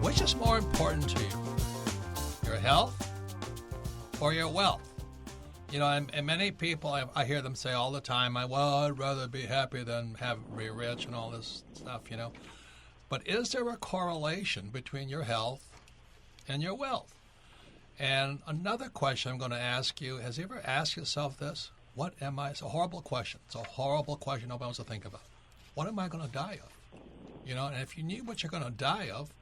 Which is more important to you? Your health or your wealth? You know, and many people, I hear them say all the time, I'd rather be happy than be rich and all this stuff, you know. But is there a correlation between your health and your wealth? And another question I'm going to ask you, has you ever asked yourself this? What am I? It's a horrible question. It's a horrible question nobody wants to think about. What am I going to die of? You know, and if you knew what you're going to die of,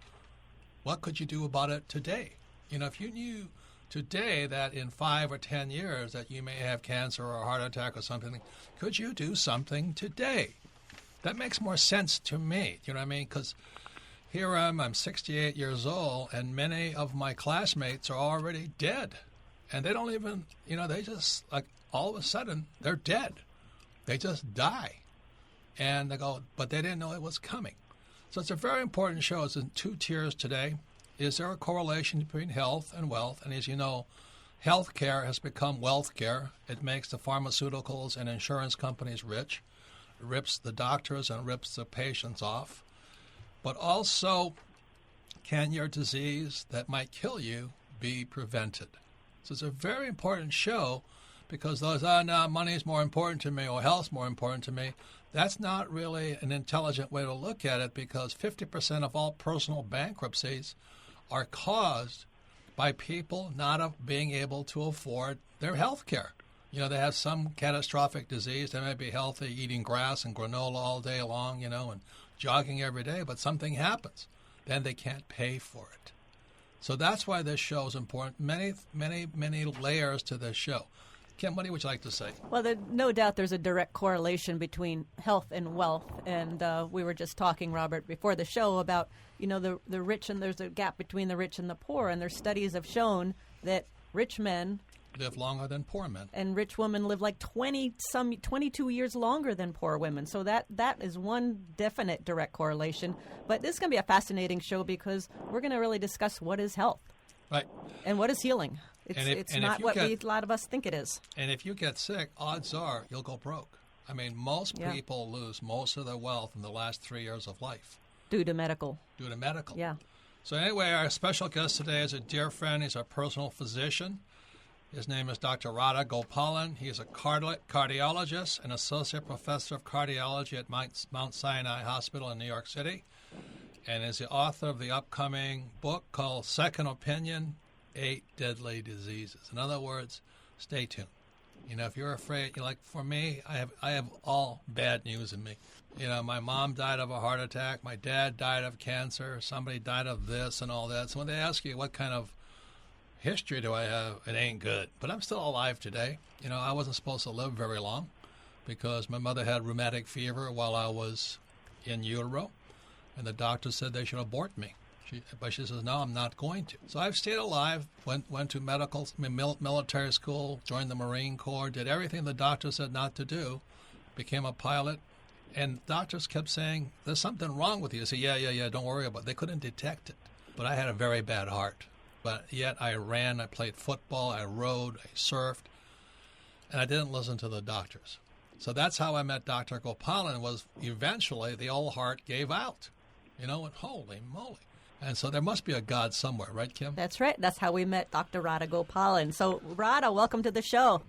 what could you do about it today? You know, if you knew today that in 5 or 10 years that you may have cancer or a heart attack or something, could you do something today? That makes more sense to me. You know what I mean? Because here I'm 68 years old, and many of my classmates are already dead. And they don't even, you know, they just, like, all of a sudden, they're dead. They just die. And they go, but they didn't know it was coming. So it's a very important show. It's in 2 tiers today. Is there a correlation between health and wealth? And as you know, health care has become wealth care. It makes the pharmaceuticals and insurance companies rich. It rips the doctors and rips the patients off. But also, can your disease that might kill you be prevented? So it's a very important show because those, no, money is more important to me or health's more important to me. That's not really an intelligent way to look at it because 50% of all personal bankruptcies are caused by people not being able to afford their health care. You know, they have some catastrophic disease. They may be healthy, eating grass and granola all day long, you know, and jogging every day, but something happens. Then they can't pay for it. So that's why this show is important. Many, many, many layers to this show. Kim, what would you like to say? Well, no doubt there's a direct correlation between health and wealth. And we were just talking, Robert, before the show about, you know, the rich, and there's a gap between the rich and the poor. And their studies have shown that rich men live longer than poor men. And rich women live like 22 years longer than poor women. So that is one definite direct correlation. But this is going to be a fascinating show because we're going to really discuss what is health. Right. And what is healing. It's not what a lot of us think it is. And if you get sick, odds are you'll go broke. I mean, most people lose most of their wealth in the last 3 years of life. Due to medical. Yeah. So anyway, our special guest today is a dear friend. He's a personal physician. His name is Dr. Rahda Gopalan. He is a cardiologist and associate professor of cardiology at Mount Sinai Hospital in New York City, and is the author of the upcoming book called Second Opinion, 8 Deadly Diseases. In other words, stay tuned. You know, if you're afraid, like for me, I have all bad news in me. You know, my mom died of a heart attack. My dad died of cancer. Somebody died of this and all that. So when they ask you what kind of history do I have, it ain't good. But I'm still alive today. You know, I wasn't supposed to live very long because my mother had rheumatic fever while I was in utero, and the doctor said they should abort me. But she says, no, I'm not going to. So I've stayed alive, went to military school, joined the Marine Corps, did everything the doctor said not to do, became a pilot, and doctors kept saying, there's something wrong with you. I said, yeah, don't worry about it. They couldn't detect it. But I had a very bad heart. But yet I ran, I played football, I rode, I surfed, and I didn't listen to the doctors. So that's how I met Dr. Gopalan, was eventually the old heart gave out. You know, and holy moly. And so there must be a God somewhere, right, Kim? That's right. That's how we met Dr. Rahda Gopalan. So, Rahda, welcome to the show.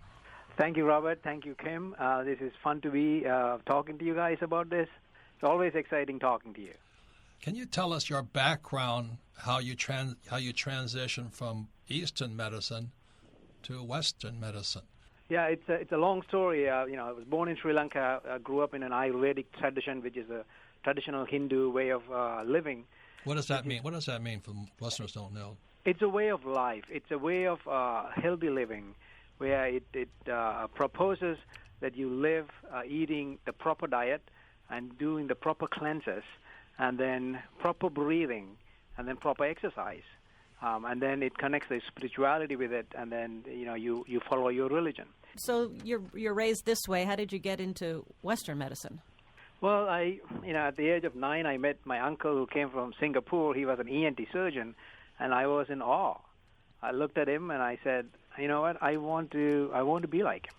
Thank you, Robert. Thank you, Kim. This is fun to be talking to you guys about this. It's always exciting talking to you. Can you tell us your background, how you transition from Eastern medicine to Western medicine? Yeah, it's a long story. You know, I was born in Sri Lanka. I grew up in an Ayurvedic tradition, which is a traditional Hindu way of living. What does that mean? What does that mean for listeners who don't know? It's a way of life. It's a way of healthy living, where it proposes that you live eating the proper diet and doing the proper cleanses, and then proper breathing, and then proper exercise. And then it connects the spirituality with it, and then, you know, you follow your religion. So you're raised this way. How did you get into Western medicine? Well, at the age of 9, I met my uncle who came from Singapore. He was an ENT surgeon, and I was in awe. I looked at him and I said, you know what, I want to be like him.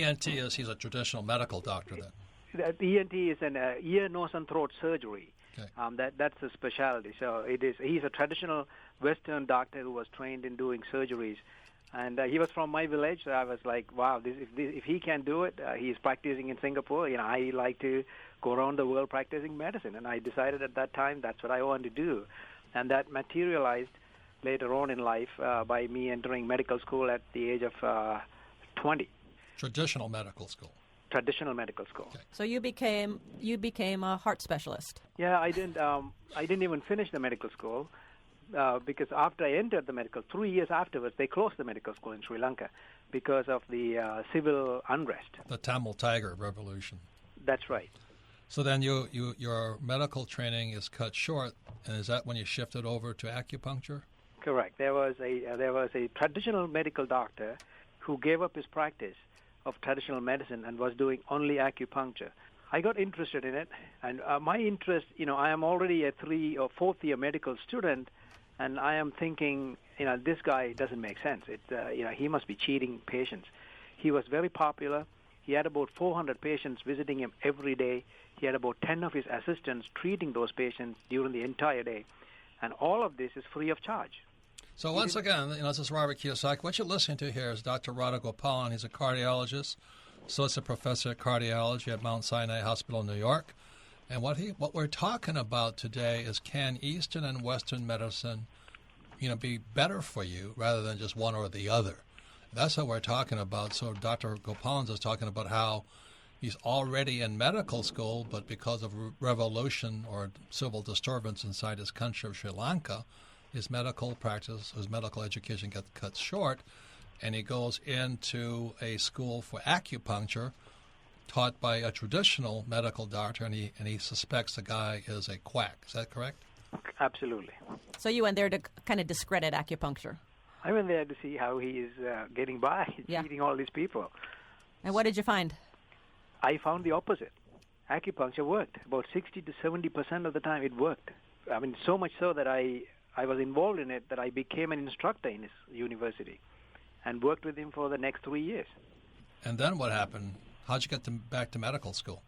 ENT he's a traditional medical doctor then? The ENT is an ear, nose, and throat surgery. That's the specialty. So he's a traditional Western doctor who was trained in doing surgeries. And he was from my village, so I was like, wow, if he can do it, he's practicing in Singapore. I like to go around the world practicing medicine. And I decided at that time that's what I wanted to do. And that materialized later on in life by me entering medical school at the age of 20. Traditional medical school. Traditional medical school. Okay. So you became a heart specialist. Yeah, I didn't even finish the medical school. Because after I entered the medical, 3 years afterwards, they closed the medical school in Sri Lanka because of the civil unrest. The Tamil Tiger Revolution. That's right. So then your medical training is cut short, and is that when you shifted over to acupuncture? Correct. There was a traditional medical doctor who gave up his practice of traditional medicine and was doing only acupuncture. I got interested in it, and my interest, I am already a 3 or 4th year medical student. And I am thinking, this guy doesn't make sense. He must be cheating patients. He was very popular. He had about 400 patients visiting him every day. He had about 10 of his assistants treating those patients during the entire day. And all of this is free of charge. So once again, this is Robert Kiyosaki. What you're listening to here is Dr. Rahda Gopalan. He's a cardiologist, associate professor of cardiology at Mount Sinai Hospital in New York. And what we're talking about today is, can Eastern and Western medicine, be better for you rather than just one or the other? That's what we're talking about. So Dr. Gopalan is talking about how he's already in medical school, but because of revolution or civil disturbance inside his country of Sri Lanka, his medical practice, his medical education gets cut short, and he goes into a school for acupuncture taught by a traditional medical doctor, and he suspects the guy is a quack. Is that correct? Absolutely. So you went there to kind of discredit acupuncture. I went there to see how he is getting by, cheating all these people. And what did you find? I found the opposite. Acupuncture worked. About 60 to 70% of the time it worked. I mean, so much so that I was involved in it that I became an instructor in his university and worked with him for the next 3 years. And then what happened? How'd you get back to medical school?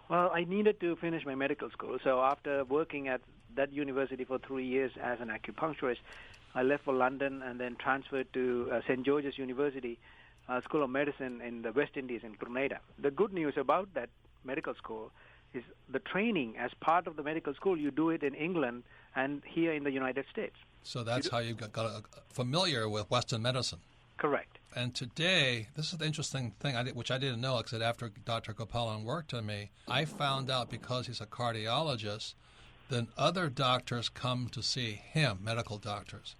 Well, I needed to finish my medical school. So after working at that university for 3 years as an acupuncturist, I left for London and then transferred to St. George's University School of Medicine in the West Indies in Grenada. The good news about that medical school is the training as part of the medical school, you do it in England and here in the United States. So that's how you got familiar with Western medicine. Correct. And today, this is the interesting thing, which I didn't know, because after Dr. Gopalan worked on me, I found out because he's a cardiologist, then other doctors come to see him, medical doctors.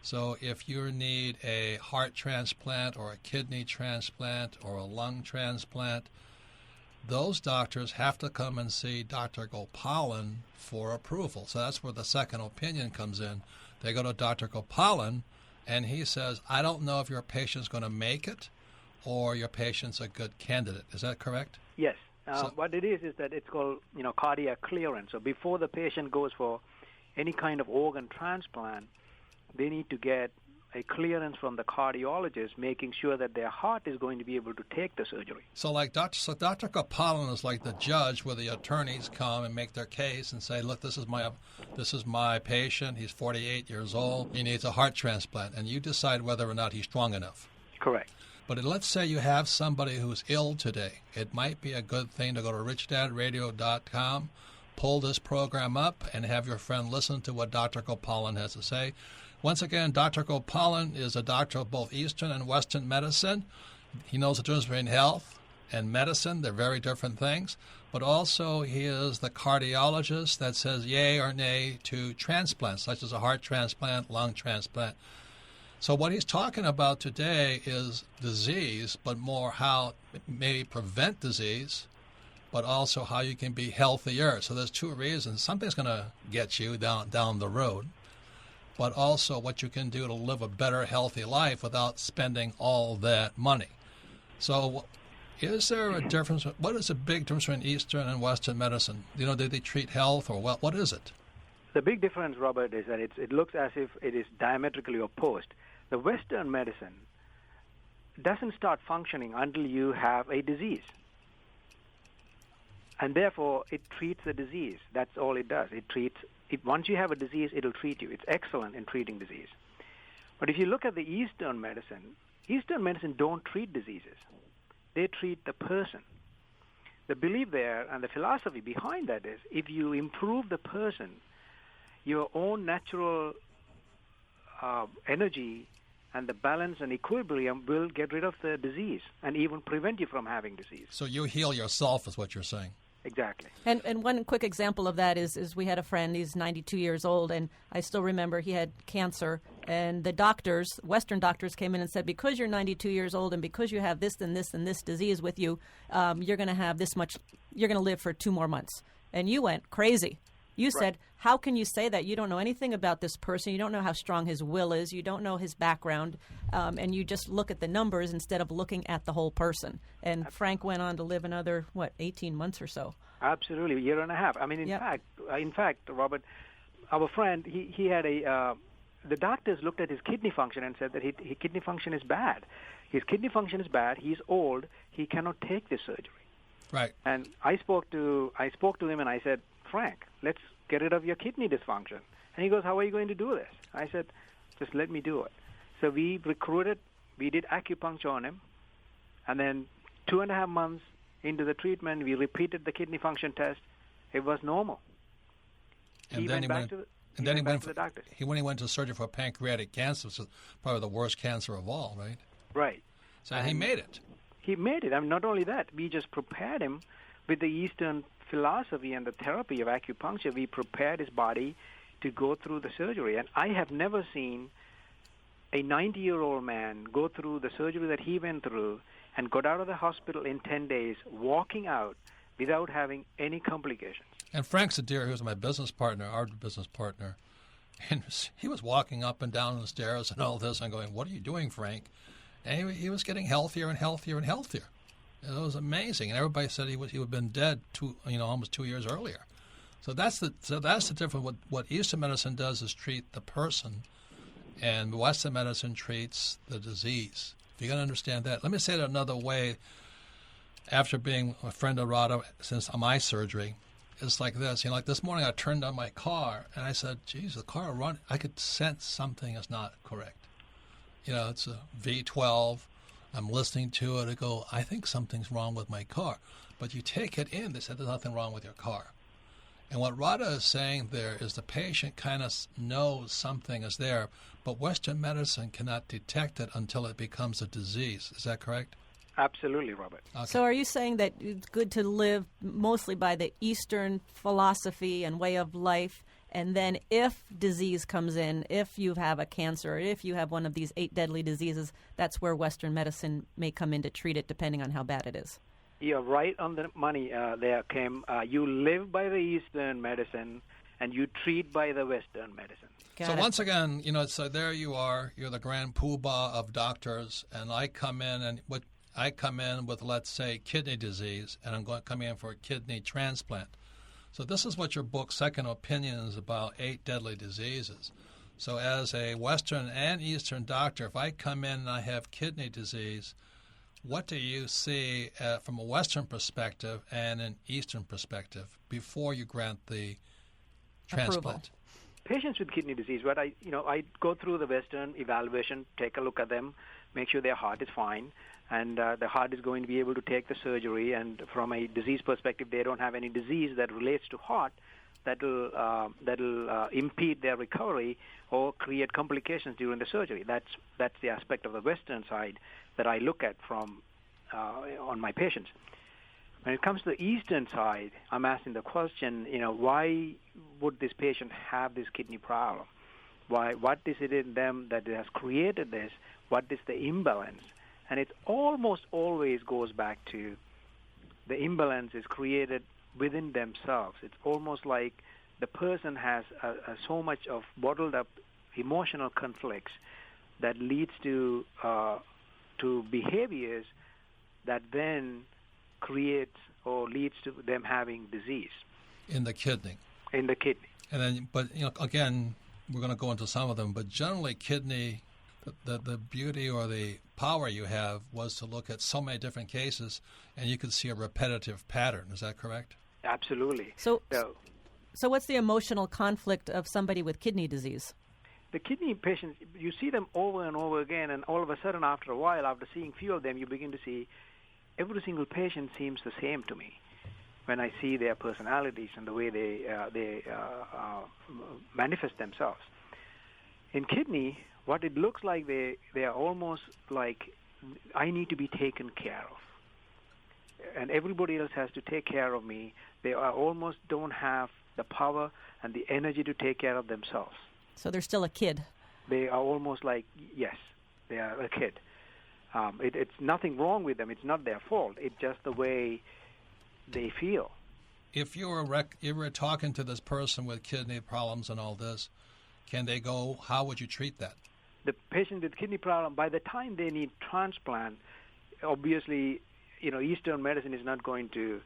So if you need a heart transplant or a kidney transplant or a lung transplant, those doctors have to come and see Dr. Gopalan for approval. So that's where the second opinion comes in. They go to Dr. Gopalan, and he says, I don't know if your patient's going to make it or your patient's a good candidate. Is that correct? Yes. What it is that it's called, cardiac clearance. So before the patient goes for any kind of organ transplant, they need to get a clearance from the cardiologist, making sure that their heart is going to be able to take the surgery. So Dr. Gopalan is like the judge where the attorneys come and make their case and say, look, this is my patient. He's 48 years old. He needs a heart transplant. And you decide whether or not he's strong enough. Correct. But let's say you have somebody who's ill today. It might be a good thing to go to richdadradio.com, pull this program up, and have your friend listen to what Dr. Gopalan has to say. Once again, Dr. Gopalan is a doctor of both Eastern and Western medicine. He knows the difference between health and medicine. They're very different things. But also he is the cardiologist that says yay or nay to transplants, such as a heart transplant, lung transplant. So what he's talking about today is disease, but more how maybe prevent disease, but also how you can be healthier. So there's two reasons. Something's going to get you down the road, but also what you can do to live a better, healthy life without spending all that money. So is there a difference? What is the big difference between Eastern and Western medicine? Do they treat health, or what is it? The big difference, Robert, is that it looks as if it is diametrically opposed. The Western medicine doesn't start functioning until you have a disease. and therefore it treats the disease. That's all it does. It treats. Once you have a disease, it'll treat you. It's excellent in treating disease. But if you look at the Eastern medicine don't treat diseases. They treat the person. The belief there and the philosophy behind that is if you improve the person, your own natural energy and the balance and equilibrium will get rid of the disease and even prevent you from having disease. So you heal yourself is what you're saying. Exactly. And one quick example of that is we had a friend, he's 92 years old, and I still remember he had cancer, and the doctors, Western doctors, came in and said, because you're 92 years old and because you have this and this and this disease with you, you're going to have this much, you're going to live for 2 more months. And you went crazy. You said, how can you say that? You don't know anything about this person. You don't know how strong his will is. You don't know his background. And you just look at the numbers instead of looking at the whole person. And Frank went on to live another, 18 months or so. Absolutely, a year and a half. I mean, in fact, Robert, our friend, he had the doctors looked at his kidney function and said that his kidney function is bad. His kidney function is bad. He's old. He cannot take this surgery. Right. And I spoke to him and I said, Frank, let's get rid of your kidney dysfunction. And he goes, how are you going to do this? I said, just let me do it. So we did acupuncture on him, and then 2.5 months into the treatment, we repeated the kidney function test. It was normal. And then he went to the doctor. When he went to surgery for pancreatic cancer, which is probably the worst cancer of all, right? Right. So he made it. He made it. I mean, not only that, we just prepared him with the Eastern philosophy and the therapy of acupuncture. We prepared his body to go through the surgery. And I have never seen a 90-year-old man go through the surgery that he went through and got out of the hospital in 10 days, walking out without having any complications. And Frank Sadir, who was my business partner, our business partner, and he was walking up and down the stairs and all this. I'm going, what are you doing, Frank? And he was getting healthier and healthier and healthier. It was amazing, and everybody said he would have been dead almost 2 years earlier. So that's the difference. What Eastern medicine does is treat the person, and Western medicine treats the disease. If you're going to understand that, let me say it another way. After being a friend of Rahda since my surgery, it's like this. Like this morning, I turned on my car, and I said, "Geez, the car run." I could sense something is not correct. It's a V12. I'm listening to it. I go, I think something's wrong with my car. But you take it in. They said there's nothing wrong with your car. And what Rahda is saying there is the patient kind of knows something is there, but Western medicine cannot detect it until it becomes a disease. Is that correct? Absolutely, Robert. Okay. So are you saying that it's good to live mostly by the Eastern philosophy and way of life, and then if disease comes in, if you have a cancer, if you have one of these 8 deadly diseases, that's where Western medicine may come in to treat it, depending on how bad it is? You're right on the money there, Kim. You live by the Eastern medicine, and you treat by the Western medicine. Once again, so there you are. You're the grand poobah of doctors, and I come in with, let's say, kidney disease, and I'm going to come in for a kidney transplant. So this is what your book, Second Opinion, is about, 8 deadly diseases. So as a Western and Eastern doctor, if I come in and I have kidney disease, what do you see from a Western perspective and an Eastern perspective before you grant the transplant? Approval. Patients with kidney disease, I go through the Western evaluation, take a look at them, make sure their heart is fine, and the heart is going to be able to take the surgery. And from a disease perspective, they don't have any disease that relates to heart that'll impede their recovery or create complications during the surgery. That's the aspect of the Western side that I look at from on my patients. When it comes to the Eastern side, I'm asking the question, why would this patient have this kidney problem? What is it in them that has created this? What is the imbalance? And it almost always goes back to the imbalance is created within themselves. It's almost like the person has so much of bottled up emotional conflicts that leads to behaviors that then creates or leads to them having disease in the kidney. In the kidney. And then, but again, we're going to go into some of them. But generally, kidney, the beauty or the power you have was to look at so many different cases, and you could see a repetitive pattern. Is that correct? Absolutely. So what's the emotional conflict of somebody with kidney disease? The kidney patients, you see them over and over again, and all of a sudden, after a while, after seeing few of them, you begin to see every single patient seems the same to me when I see their personalities and the way they manifest themselves. In kidney, what it looks like, they are almost like, I need to be taken care of. And everybody else has to take care of me. They almost don't have the power and the energy to take care of themselves. So they're still a kid. They are almost like, yes, they are a kid. It's nothing wrong with them. It's not their fault. It's just the way they feel. If you were talking to this person with kidney problems and all this, can they go, how would you treat that? The patient with kidney problem, by the time they need transplant, obviously, Eastern medicine is not going to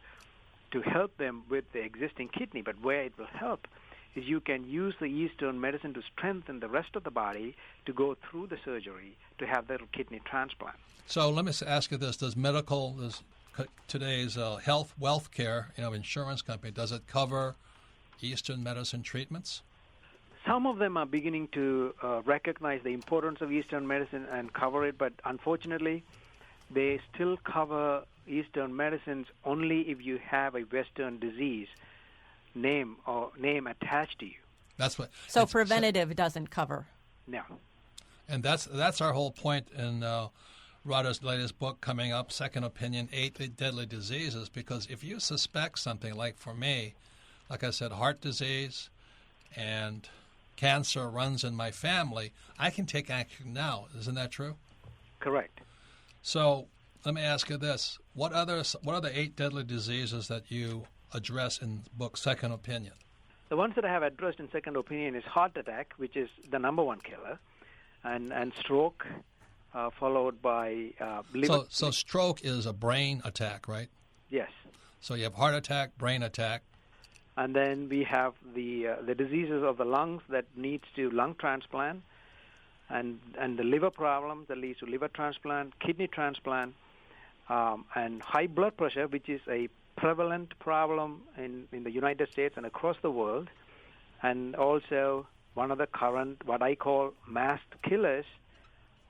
help them with the existing kidney, but where it will help is you can use the Eastern medicine to strengthen the rest of the body to go through the surgery to have the kidney transplant. So let me ask you this. Does today's wealth care, insurance company, does it cover Eastern medicine treatments? Some of them are beginning to recognize the importance of Eastern medicine and cover it, but unfortunately, they still cover Eastern medicines only if you have a Western disease name attached to you. That's what. So preventative doesn't cover. No. And that's our whole point in Rahda's latest book coming up, Second Opinion, 8 Deadly Diseases, because if you suspect something, like for me, like I said, heart disease and cancer runs in my family, I can take action now. Isn't that true? Correct. So let me ask you this. What are the 8 deadly diseases that you address in the book Second Opinion? The ones that I have addressed in Second Opinion is heart attack, which is the number one killer, and stroke, followed by liver. So stroke is a brain attack, right? Yes. So you have heart attack, brain attack. And then we have the diseases of the lungs that needs to lung transplant, and the liver problems that leads to liver transplant, kidney transplant, and high blood pressure, which is a prevalent problem in the United States and across the world, and also one of the current, what I call masked killers,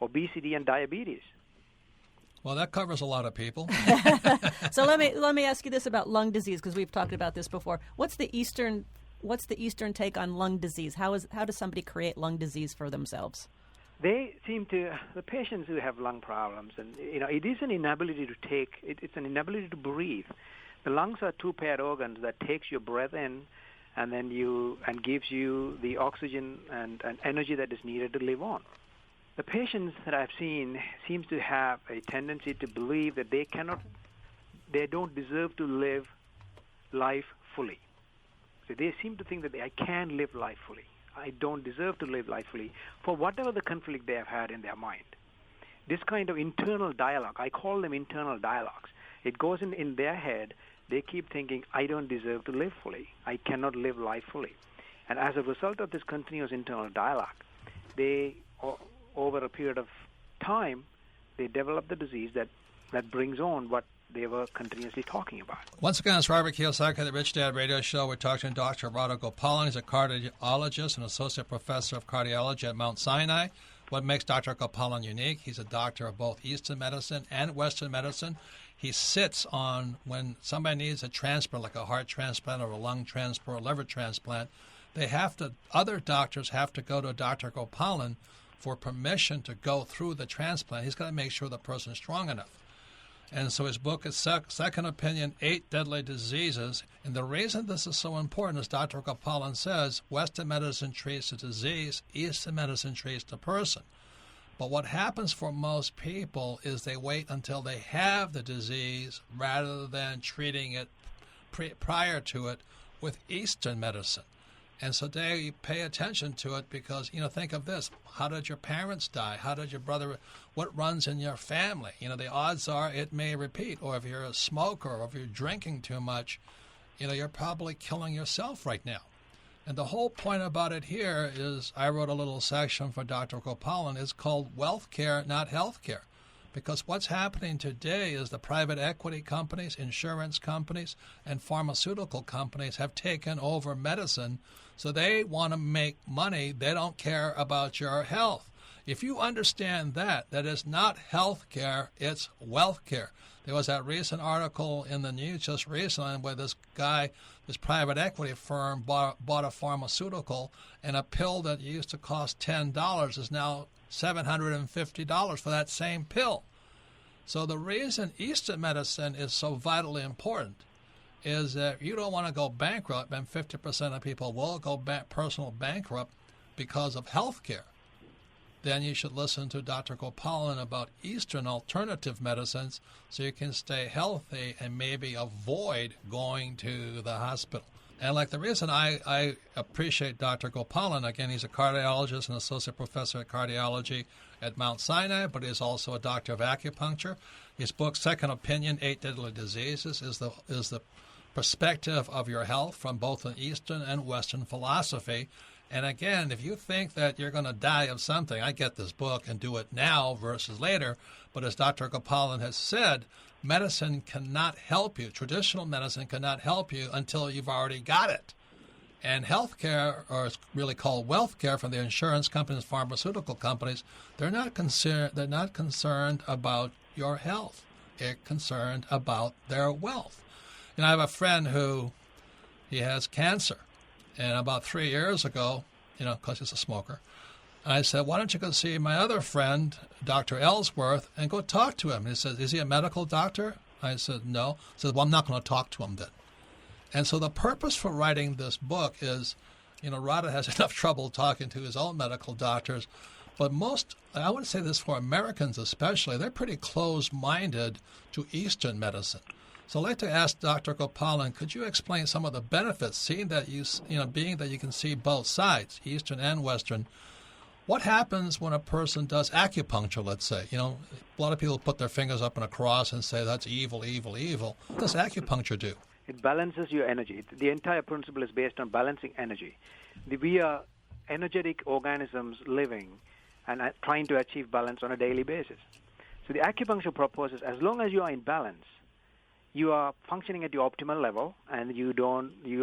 obesity and diabetes. Well, that covers a lot of people. So let me ask you this about lung disease, because we've talked about this before. What's the Eastern take on lung disease? How does somebody create lung disease for themselves? They seem to, the patients who have lung problems, and it is an inability to it's an inability to breathe. The lungs are two paired organs that takes your breath in, and then gives you the oxygen and energy that is needed to live on. The patients that I've seen seems to have a tendency to believe that they don't deserve to live life fully. So they seem to think that I can live life fully. I don't deserve to live life fully for whatever the conflict they have had in their mind. This kind of internal dialogue, I call them internal dialogues. It goes in their head. They keep thinking, I don't deserve to live fully. I cannot live life fully. And as a result of this continuous internal dialogue, they, over a period of time, they develop the disease that brings on what they were continuously talking about. Once again, it's Robert Kiyosaki of the Rich Dad Radio Show. We're talking to Dr. Rahda Gopalan. He's a cardiologist and associate professor of cardiology at Mount Sinai. What makes Dr. Gopalan unique? He's a doctor of both Eastern medicine and Western medicine. He sits on when somebody needs a transplant, like a heart transplant or a lung transplant or a liver transplant, other doctors have to go to Dr. Gopalan for permission to go through the transplant. He's got to make sure the person is strong enough. And so his book is Second Opinion, 8 Deadly Diseases. And the reason this is so important, as Dr. Gopalan says, Western medicine treats the disease, Eastern medicine treats the person. But what happens for most people is they wait until they have the disease rather than treating it prior to it with Eastern medicine. And so they pay attention to it because, think of this. How did your parents die? How did your brother, what runs in your family? The odds are it may repeat. Or if you're a smoker or if you're drinking too much, you're probably killing yourself right now. And the whole point about it here is, I wrote a little section for Dr. Gopalan. It's called Wealth Care, Not Health Care. Because what's happening today is the private equity companies, insurance companies, and pharmaceutical companies have taken over medicine, so they want to make money. They don't care about your health. If you understand that is not health care, it's wealth care. There was that recent article in the news just recently where this guy, this private equity firm, bought a pharmaceutical, and a pill that used to cost $10 is now $750 for that same pill. So the reason Eastern medicine is so vitally important is that you don't want to go bankrupt, and 50% of people will go personal bankrupt because of health care. Then you should listen to Dr. Gopalan about Eastern alternative medicines so you can stay healthy and maybe avoid going to the hospital. And like the reason I appreciate Dr. Gopalan, again, he's a cardiologist and associate professor of cardiology at Mount Sinai, but he's also a doctor of acupuncture. His book, Second Opinion, 8 Deadly Diseases, is the perspective of your health from both an Eastern and Western philosophy. And again, if you think that you're going to die of something, I get this book and do it now versus later. But as Dr. Gopalan has said, medicine cannot help you. Traditional medicine cannot help you until you've already got it. And healthcare, or it's really called wealth care from the insurance companies, pharmaceutical companies, they're not concerned about your health. They're concerned about their wealth. And I have a friend who he has cancer. And about 3 years ago, because he's a smoker, I said, why don't you go see my other friend, Dr. Ellsworth, and go talk to him? He said, is he a medical doctor? I said, no. He said, well, I'm not going to talk to him then. And so the purpose for writing this book is, Rahda has enough trouble talking to his own medical doctors, but I would say this for Americans especially, they're pretty closed-minded to Eastern medicine. So I'd like to ask Dr. Gopalan, could you explain some of the benefits, seeing that being that you can see both sides, Eastern and Western? What happens when a person does acupuncture, let's say? A lot of people put their fingers up in a cross and say that's evil, evil, evil. What does acupuncture do? It balances your energy. The entire principle is based on balancing energy. We are energetic organisms living and trying to achieve balance on a daily basis. So the acupuncture proposes, as long as you are in balance, you are functioning at your optimal level, and you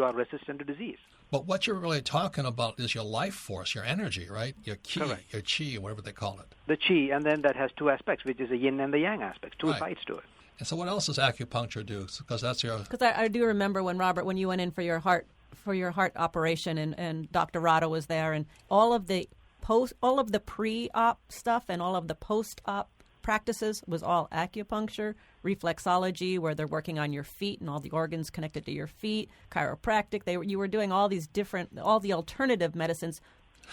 are resistant to disease. But what you're really talking about is your life force, your energy, right? Your ki, Correct. Your chi, whatever they call it. The chi, and then that has two aspects, which is the yin and the yang aspects, two sides to it. And so what else does acupuncture do? Because that's your... Because I do remember when you went in for your heart operation, and Dr. Rahda was there, and all of the pre-op stuff and all of the post-op practices was all acupuncture, reflexology, where they're working on your feet and all the organs connected to your feet, chiropractic. You were doing all the alternative medicines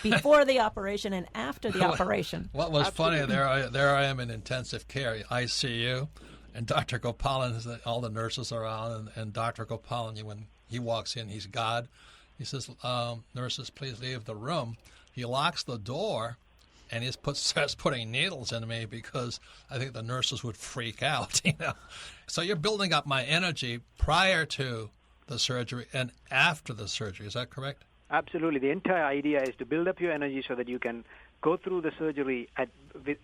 before the operation and after the operation. What was funny, there I am in intensive care, ICU, and Dr. Gopalan, all the nurses are on, and Dr. Gopalan, when he walks in, he's God. He says, nurses, please leave the room. He locks the door, and he starts putting needles in me because I think the nurses would freak out, So you're building up my energy prior to the surgery and after the surgery. Is that correct? Absolutely. The entire idea is to build up your energy so that you can go through the surgery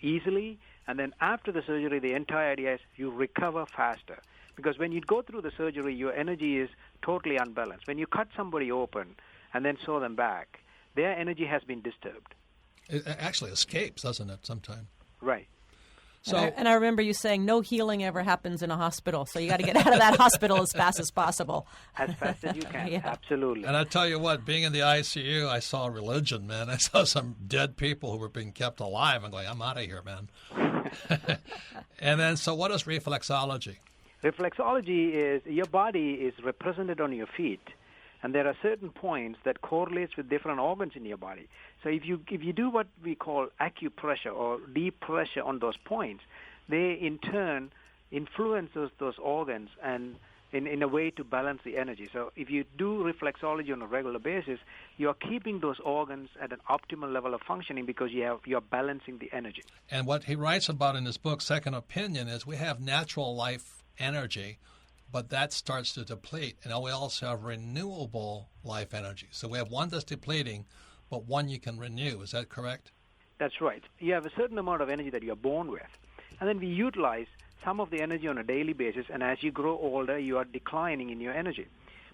easily, and then after the surgery, the entire idea is you recover faster. Because when you go through the surgery, your energy is totally unbalanced. When you cut somebody open and then sew them back, their energy has been disturbed. It actually escapes, doesn't it, sometimes? Right. So, and I remember you saying no healing ever happens in a hospital, so you got to get out of that hospital as fast as possible. As fast as you can, Yeah. Absolutely. And I tell you what, being in the ICU, I saw religion, man. I saw some dead people who were being kept alive. I'm going, I'm out of here, man. And then, so what is reflexology? Reflexology is your body is represented on your feet, and there are certain points that correlates with different organs in your body. So if you do what we call acupressure or deep pressure on those points, they in turn influence those organs and in a way to balance the energy. So if you do reflexology on a regular basis, you are keeping those organs at an optimal level of functioning because you're balancing the energy. And what he writes about in his book, Second Opinion, is we have natural life energy, but that starts to deplete. And we also have renewable life energy. So we have one that's depleting, but one you can renew. Is that correct? That's right. You have a certain amount of energy that you're born with. and then we utilize some of the energy on a daily basis, and as you grow older, you are declining in your energy.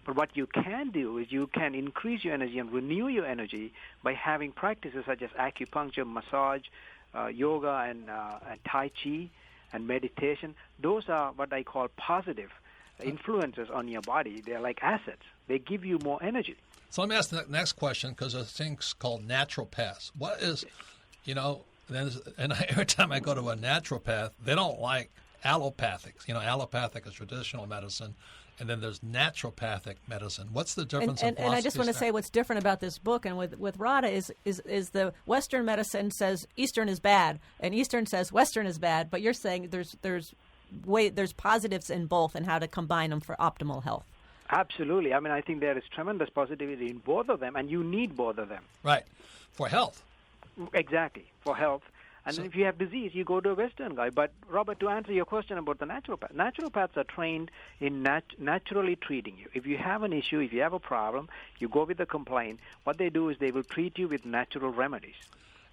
But what you can do is you can increase your energy and renew your energy by having practices such as acupuncture, massage, yoga, and Tai Chi, and meditation. Those are what I call positive influences on your body. They're like assets. They give you more energy. So let me ask the next question, because there's things called naturopaths. What is, every time I go to a naturopath, they don't like allopathics. Allopathic is traditional medicine, and then there's naturopathic medicine. What's the difference? And I just want to say what's different about this book and with Rahda is the Western medicine says Eastern is bad, and Eastern says Western is bad. But you're saying there's positives in both, and how to combine them for optimal health. Absolutely. I mean, I think there is tremendous positivity in both of them, and you need both of them. Right, for health. Exactly, for health. And if you have disease, you go to a Western guy. But, Robert, to answer your question about the naturopaths are trained in naturally treating you. If you have an issue, if you have a problem, you go with a complaint. What they do is they will treat you with natural remedies.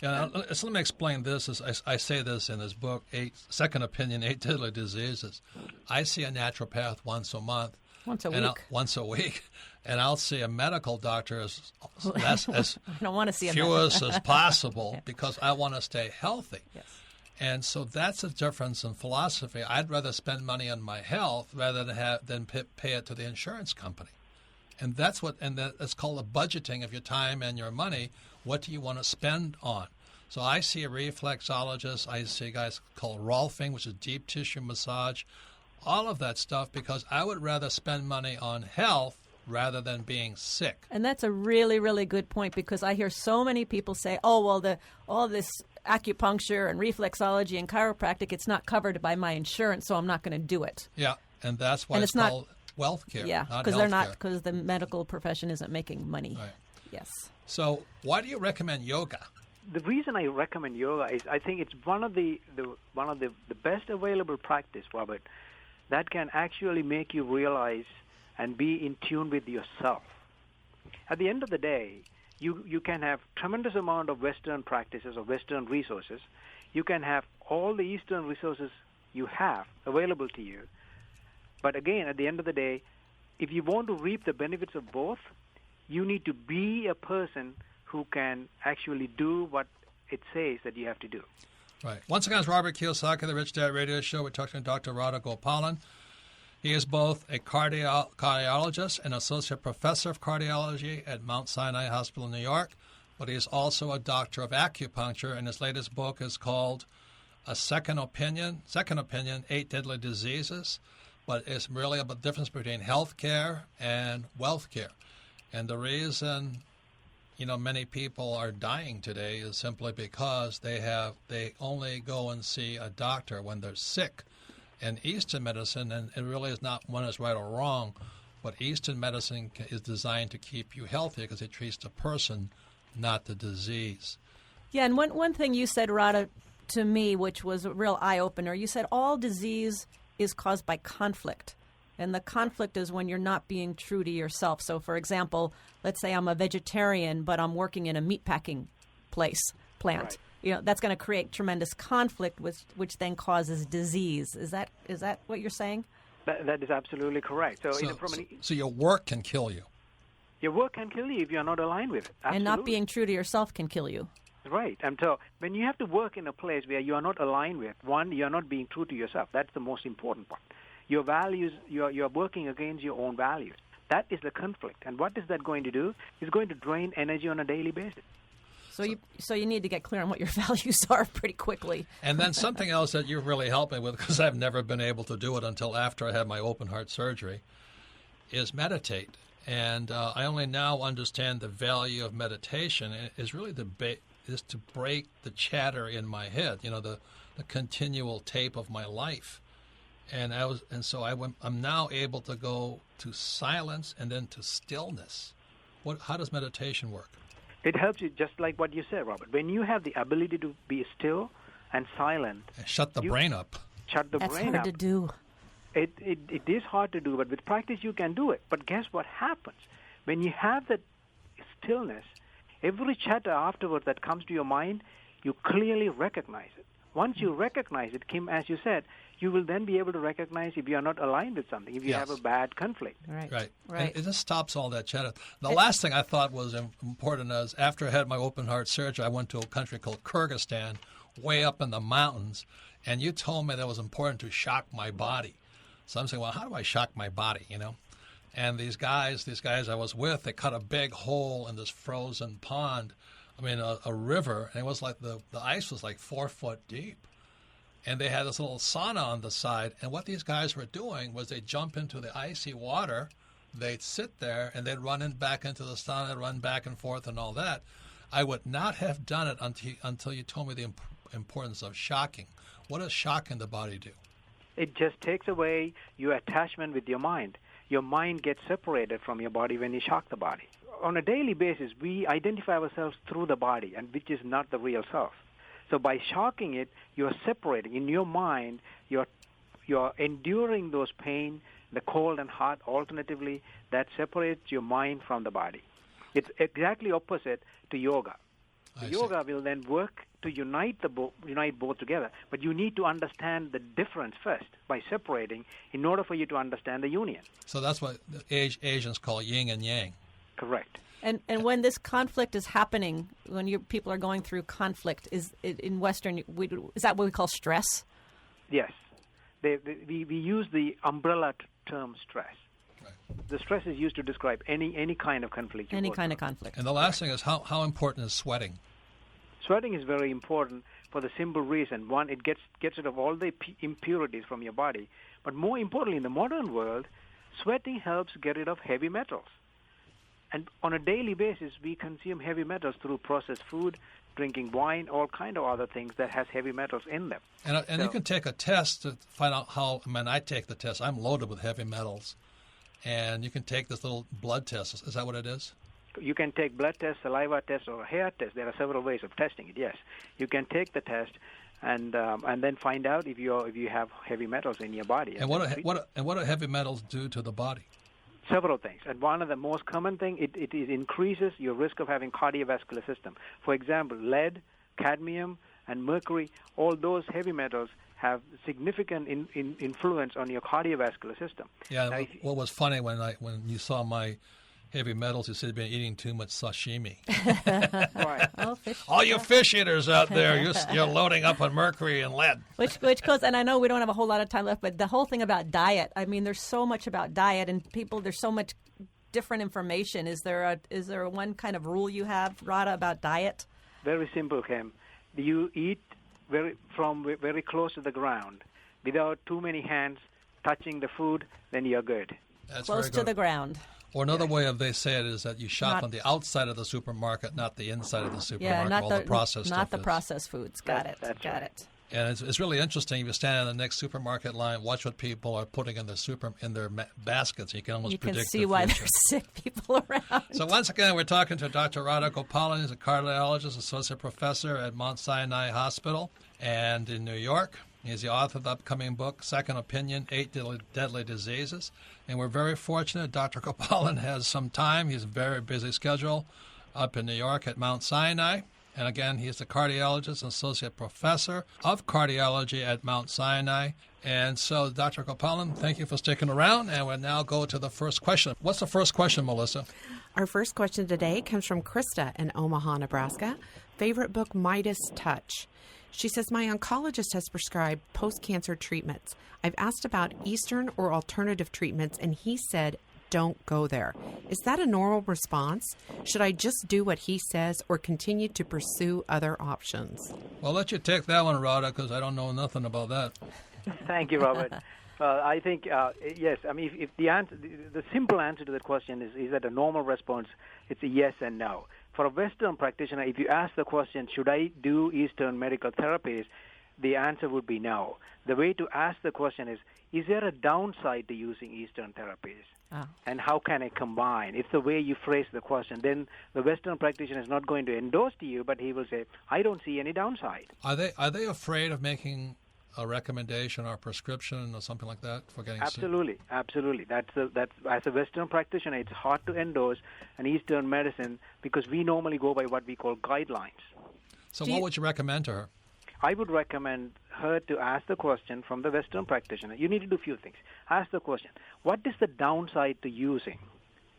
Yeah, so let me explain this. I say this in this book, Second Opinion, 8 Deadly Diseases. I see a naturopath once a month. Once a week. And I'll see a medical doctor as I don't want to see few as possible because I want to stay healthy. Yes. And so that's a difference in philosophy. I'd rather spend money on my health rather than pay it to the insurance company. And that's called the budgeting of your time and your money. What do you want to spend on? So I see a reflexologist. I see guys called Rolfing, which is deep tissue massage. All of that stuff, because I would rather spend money on health rather than being sick. And that's a really, really good point, because I hear so many people say, all this acupuncture and reflexology and chiropractic, it's not covered by my insurance, so I'm not going to do it. Yeah, and that's why it's called wealth care. Yeah, because the medical profession isn't making money. Right. Yes. So why do you recommend yoga? The reason I recommend yoga is I think it's one of the best available practice, Robert, that can actually make you realize and be in tune with yourself. At the end of the day, you can have tremendous amount of Western practices or Western resources. You can have all the Eastern resources you have available to you. But again, at the end of the day, if you want to reap the benefits of both, you need to be a person who can actually do what it says that you have to do. Right. Once again, it's Robert Kiyosaki, the Rich Dad Radio Show. We're talking to Dr. Rahda Gopalan. He is both a cardiologist and associate professor of cardiology at Mount Sinai Hospital in New York, but he is also a doctor of acupuncture, and his latest book is called Second Opinion, 8 Deadly Diseases, but it's really about the difference between health care and wealth care. And the reason many people are dying today is simply because they only go and see a doctor when they're sick. And Eastern medicine, and it really is not one is right or wrong, but Eastern medicine is designed to keep you healthy because it treats the person, not the disease. Yeah, and one thing you said, Rahda, to me, which was a real eye-opener, you said all disease is caused by conflict. And the conflict is when you're not being true to yourself. So, for example, let's say I'm a vegetarian, but I'm working in a meatpacking plant. Right. That's going to create tremendous conflict, which then causes disease. Is that what you're saying? That is absolutely correct. So your work can kill you. Your work can kill you if you're not aligned with it. Absolutely. And not being true to yourself can kill you. Right. And so when you have to work in a place where you are not aligned with, one, you're not being true to yourself. That's the most important part. Your values, you're working against your own values. That is the conflict. And what is that going to do? It's going to drain energy on a daily basis. So you need to get clear on what your values are pretty quickly. And then something else that you've really helped me with, because I've never been able to do it until after I had my open heart surgery, is meditate. And I only now understand the value of meditation. Is really is to break the chatter in my head, the continual tape of my life. I'm now able to go to silence and then to stillness. How does meditation work? It helps you just like what you said, Robert. When you have the ability to be still and silent, and shut the brain up. That's hard to do. It is hard to do, but with practice you can do it. But guess what happens? When you have that stillness, every chatter afterwards that comes to your mind, you clearly recognize it. Once you recognize it, Kim, as you said, you will then be able to recognize if you are not aligned with something, if you have a bad conflict. Right. And it just stops all that chatter. The last thing I thought was important is after I had my open heart surgery, I went to a country called Kyrgyzstan, way up in the mountains, and you told me that it was important to shock my body. So I'm saying, well, how do I shock my body, And these guys I was with, they cut a big hole in this frozen pond, a river, and it was like the ice was like 4 foot deep. And they had this little sauna on the side, and what these guys were doing was they'd jump into the icy water, they'd sit there, and they'd run back into the sauna, run back and forth and all that. I would not have done it until you told me the importance of shocking. What does shocking the body do? It just takes away your attachment with your mind. Your mind gets separated from your body when you shock the body. On a daily basis, we identify ourselves through the body, and which is not the real self. So by shocking it, you're separating. In your mind, you're enduring those pain, the cold and hot, alternatively, that separates your mind from the body. It's exactly opposite to yoga. Yoga will then work to unite both together, but you need to understand the difference first by separating in order for you to understand the union. So that's what Asians call yin and yang. Correct. And when this conflict is happening, when people are going through conflict, is in Western, is that what we call stress? Yes. We use the umbrella term stress. Right. The stress is used to describe any kind of conflict. Any kind of conflict. And the last thing is how important is sweating? Sweating is very important for the simple reason. One, it gets rid of all the impurities from your body. But more importantly, in the modern world, sweating helps get rid of heavy metals. And on a daily basis, we consume heavy metals through processed food, drinking wine, all kind of other things that has heavy metals in them. And you can take a test to find out how, I take the test. I'm loaded with heavy metals. And you can take this little blood test. Is that what it is? You can take blood test, saliva test, or hair test. There are several ways of testing it, yes. You can take the test and then find out if you have heavy metals in your body. And what do heavy metals do to the body? Several things. And one of the most common thing, it increases your risk of having cardiovascular system. For example, lead, cadmium, and mercury, all those heavy metals have significant influence on your cardiovascular system. Yeah, now, what was funny when you saw my heavy metals, you said you've been eating too much sashimi. Right. All you fish eaters out there, you're loading up on mercury and lead. Which goes, and I know we don't have a whole lot of time left, but the whole thing about diet, there's so much about diet, and there's so much different information. Is there one kind of rule you have, Rahda, about diet? Very simple, Kim. You eat very close to the ground, without too many hands touching the food, then you're good. That's close to the ground. Or another way of they say it is that you shop on the outside of the supermarket, not the inside of the supermarket. Yeah, the processed not stuff the processed foods. Got it. It. And it's really interesting. If you stand in the next supermarket line, watch what people are putting in their baskets. You can almost predict the future. You can see why there's sick people around. So once again, we're talking to Dr. Rahda Gopalan. He's a cardiologist, associate professor at Mount Sinai Hospital and in New York. He's the author of the upcoming book, Second Opinion, 8 Deadly Diseases. And we're very fortunate Dr. Gopalan has some time. He's a very busy schedule up in New York at Mount Sinai. And again, he's a cardiologist and associate professor of cardiology at Mount Sinai. And so, Dr. Gopalan, thank you for sticking around. And we'll now go to the first question. What's the first question, Melissa? Our first question today comes from Krista in Omaha, Nebraska. Favorite book, Midas Touch. She says, my oncologist has prescribed post-cancer treatments. I've asked about Eastern or alternative treatments, and he said, don't go there. Is that a normal response? Should I just do what he says or continue to pursue other options? Well, I'll let you take that one, Rahda, because I don't know nothing about that. Thank you, Robert. I think, yes. If the simple answer to that question is that a normal response? It's a yes and no. For a Western practitioner, if you ask the question, should I do Eastern medical therapies, the answer would be no. The way to ask the question is there a downside to using Eastern therapies? Oh. And how can I combine? It's the way you phrase the question. Then the Western practitioner is not going to endorse to you, but he will say, I don't see any downside. Are they afraid of making a recommendation or a prescription or something like that for getting sick? Absolutely. That's as a Western practitioner, it's hard to endorse an Eastern medicine because we normally go by what we call guidelines. So what would you recommend to her? I would recommend her to ask the question from the Western practitioner. You need to do a few things. Ask the question, what is the downside to using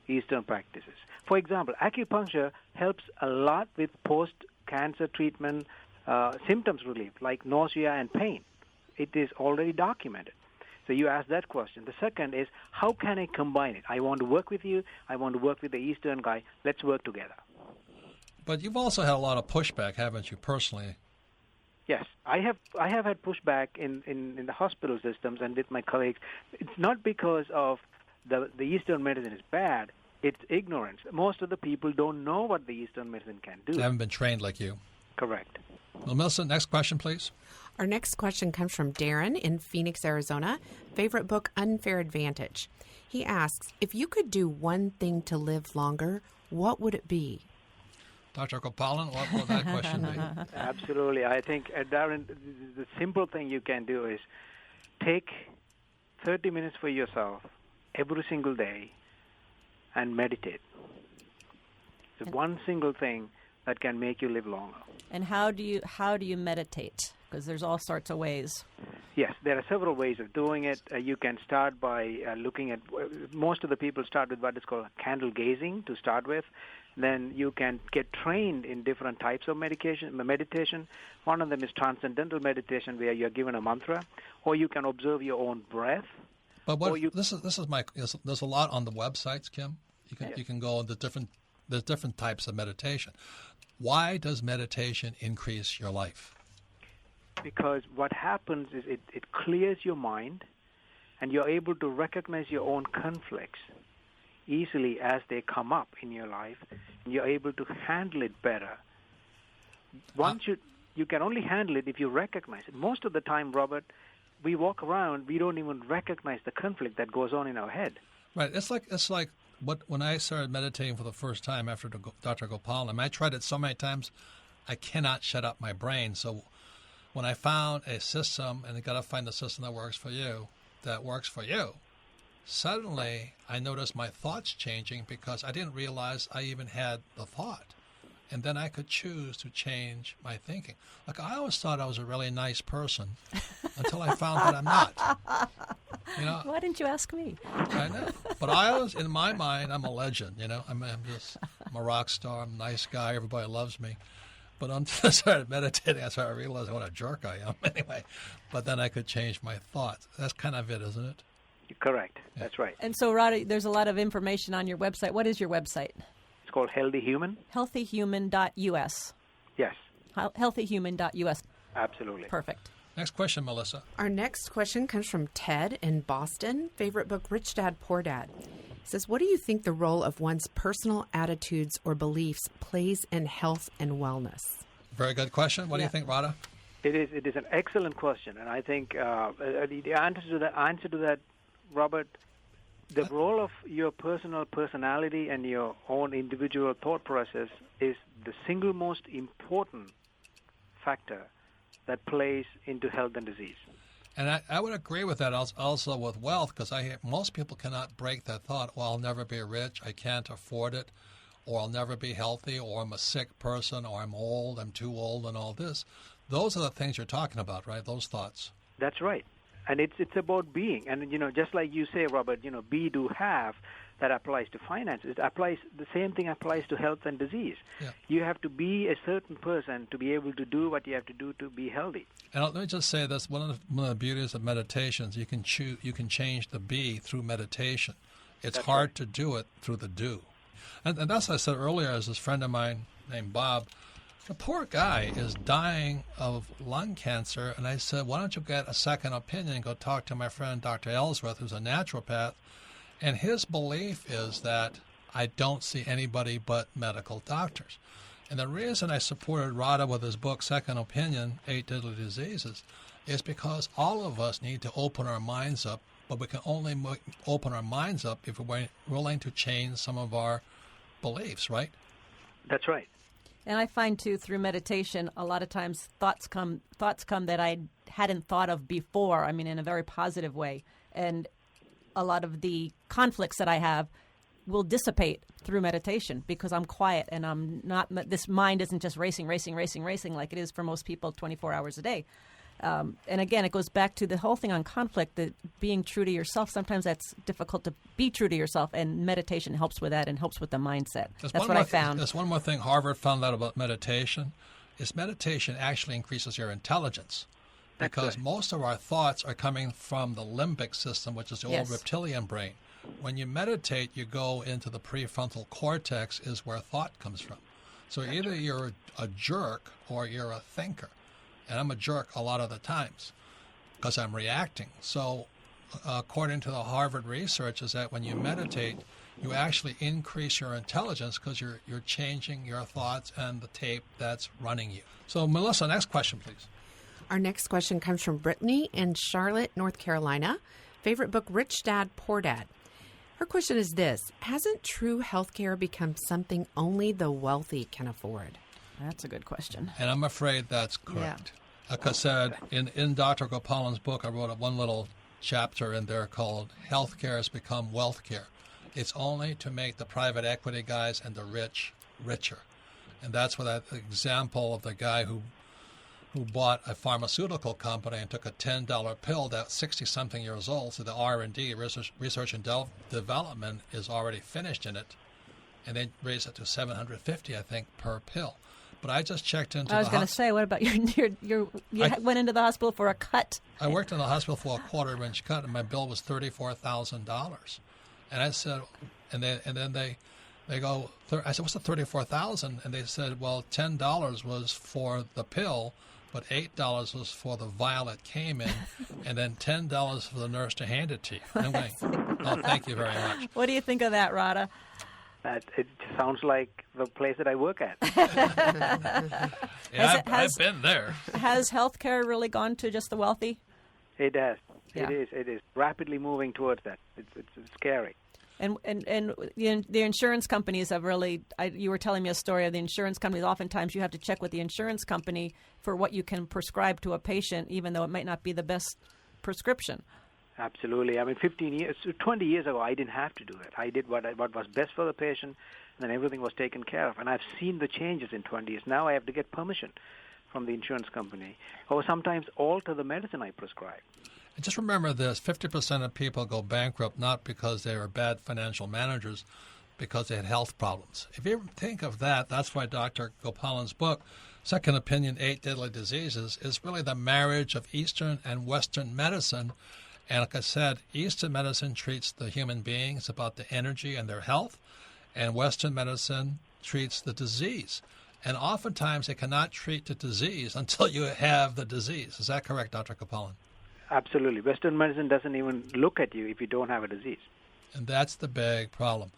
Eastern practices? For example, acupuncture helps a lot with post-cancer treatment symptoms relief, like nausea and pain. It is already documented. So you ask that question. The second is, how can I combine it? I want to work with you. I want to work with the Eastern guy. Let's work together. But you've also had a lot of pushback, haven't you, personally? Yes, I have had pushback in the hospital systems and with my colleagues. It's not because of the Eastern medicine is bad. It's ignorance. Most of the people don't know what the Eastern medicine can do. They haven't been trained like you. Correct. Well, Melissa, next question, please. Our next question comes from Darren in Phoenix, Arizona. Favorite book, Unfair Advantage. He asks, if you could do one thing to live longer, what would it be? Dr. Gopalan, what will that question be? Absolutely. I think, Darren, the simple thing you can do is take 30 minutes for yourself every single day and meditate. It's one single thing that can make you live longer. And how do you meditate? Because there's all sorts of ways. Yes, there are several ways of doing it. You can start by looking at, most of the people start with what is called candle gazing to start with. Then you can get trained in different types of meditation. One of them is Transcendental Meditation, where you're given a mantra, or you can observe your own breath. But this is my. There's a lot on the websites, Kim. You can go into there's different types of meditation. Why does meditation increase your life? Because what happens is it clears your mind, and you're able to recognize your own conflicts easily as they come up in your life, and you're able to handle it better. You can only handle it if you recognize it. Most of the time, Robert, we walk around, we don't even recognize the conflict that goes on in our head. Right. It's like when I started meditating for the first time after Dr. Gopalan, I tried it so many times, I cannot shut up my brain. So when I found a system, and you got to find the system that works for you, suddenly I noticed my thoughts changing because I didn't realize I even had the thought. And then I could choose to change my thinking. Like, I always thought I was a really nice person until I found that I'm not. You know, why didn't you ask me? I know. But I was, in my mind, I'm a legend, you know. I'm a rock star. I'm a nice guy. Everybody loves me. But until I started meditating, that's why I realized what a jerk I am anyway. But then I could change my thoughts. That's kind of it, isn't it? Correct. Yeah. That's right. And so, Rahda, there's a lot of information on your website. What is your website? It's called Healthy Human. Healthyhuman.us. Yes. Healthyhuman.us. Absolutely. Perfect. Next question, Melissa. Our next question comes from Ted in Boston. Favorite book, Rich Dad, Poor Dad. He says, what do you think the role of one's personal attitudes or beliefs plays in health and wellness? Very good question. What do you think, Rahda? It is an excellent question, and I think the answer to that, Robert, the role of your personal personality and your own individual thought process is the single most important factor that plays into health and disease. And I would agree with that also with wealth, because most people cannot break that thought, well, I'll never be rich, I can't afford it, or I'll never be healthy, or I'm a sick person, or I'm old, I'm too old, and all this. Those are the things you're talking about, right? Those thoughts. That's right. And it's about being. And, just like you say, Robert, be, do, have, that applies to finances. The same thing applies to health and disease. Yeah. You have to be a certain person to be able to do what you have to do to be healthy. And let me just say this, one of the beauties of meditations, you can change the be through meditation. It's That's hard right. to do it through the do. And that's what I said earlier, as this friend of mine named Bob, the poor guy is dying of lung cancer, and I said, why don't you get a second opinion and go talk to my friend Dr. Ellsworth, who's a naturopath, and his belief is that I don't see anybody but medical doctors. And the reason I supported Rahda with his book, Second Opinion, 8 Deadly Diseases, is because all of us need to open our minds up, but we can only open our minds up if we're willing to change some of our beliefs, right? That's right. And I find, too, through meditation, a lot of times thoughts come that I hadn't thought of before, in a very positive way. And a lot of the conflicts that I have will dissipate through meditation because I'm quiet and I'm not. This mind isn't just racing like it is for most people 24 hours a day. And again, it goes back to the whole thing on conflict, that being true to yourself. Sometimes that's difficult to be true to yourself, and meditation helps with that and helps with the mindset. That's what I found. There's one more thing Harvard found out about meditation, is meditation actually increases your intelligence. Because most of our thoughts are coming from the limbic system, which is the old reptilian brain. When you meditate, you go into the prefrontal cortex, is where thought comes from. So either you're a jerk or you're a thinker. And I'm a jerk a lot of the times because I'm reacting. So according to the Harvard research, is that when you meditate, you actually increase your intelligence because you're changing your thoughts and the tape that's running you. So Melissa, next question, please. Our next question comes from Brittany in Charlotte, North Carolina. Favorite book, Rich Dad, Poor Dad. Her question is this: hasn't true healthcare become something only the wealthy can afford? That's a good question. And I'm afraid that's correct. Yeah. Like I said, in Dr. Gopalan's book, I wrote one little chapter in there called Healthcare Has Become Wealth Care. It's only to make the private equity guys and the rich richer. And that's what that example of the guy who bought a pharmaceutical company and took a $10 pill that's 60-something years old, so the R&D, research and development, is already finished in it, and they raised it to $750, I think, per pill. But I just checked into I was going to say, what about you went into the hospital for a cut? I worked in the hospital for a quarter-inch cut, and my bill was $34,000. And I said, and then they go, I said, what's the $34,000? And they said, well, $10 was for the pill, but $8 was for the vial it came in, and then $10 for the nurse to hand it to you. I'm going, oh, thank you very much. What do you think of that, Radha? It sounds like the place that I work at. Yeah, I've been there. Has healthcare really gone to just the wealthy? It has. Yeah. It is rapidly moving towards that. It's scary. And the insurance companies have really. You were telling me a story of the insurance companies. Oftentimes, you have to check with the insurance company for what you can prescribe to a patient, even though it might not be the best prescription. Absolutely. I mean, 20 years ago, I didn't have to do it. I did what was best for the patient, and then everything was taken care of. And I've seen the changes in 20 years. Now I have to get permission from the insurance company, or sometimes alter the medicine I prescribe. And just remember this, 50% of people go bankrupt not because they are bad financial managers, because they had health problems. If you think of that, that's why Dr. Gopalan's book, Second Opinion, 8 Deadly Diseases, is really the marriage of Eastern and Western medicine. And like I said, Eastern medicine treats the human beings about the energy and their health, and Western medicine treats the disease. And oftentimes they cannot treat the disease until you have the disease. Is that correct, Dr. Gopalan? Absolutely. Western medicine doesn't even look at you if you don't have a disease. And that's the big problem.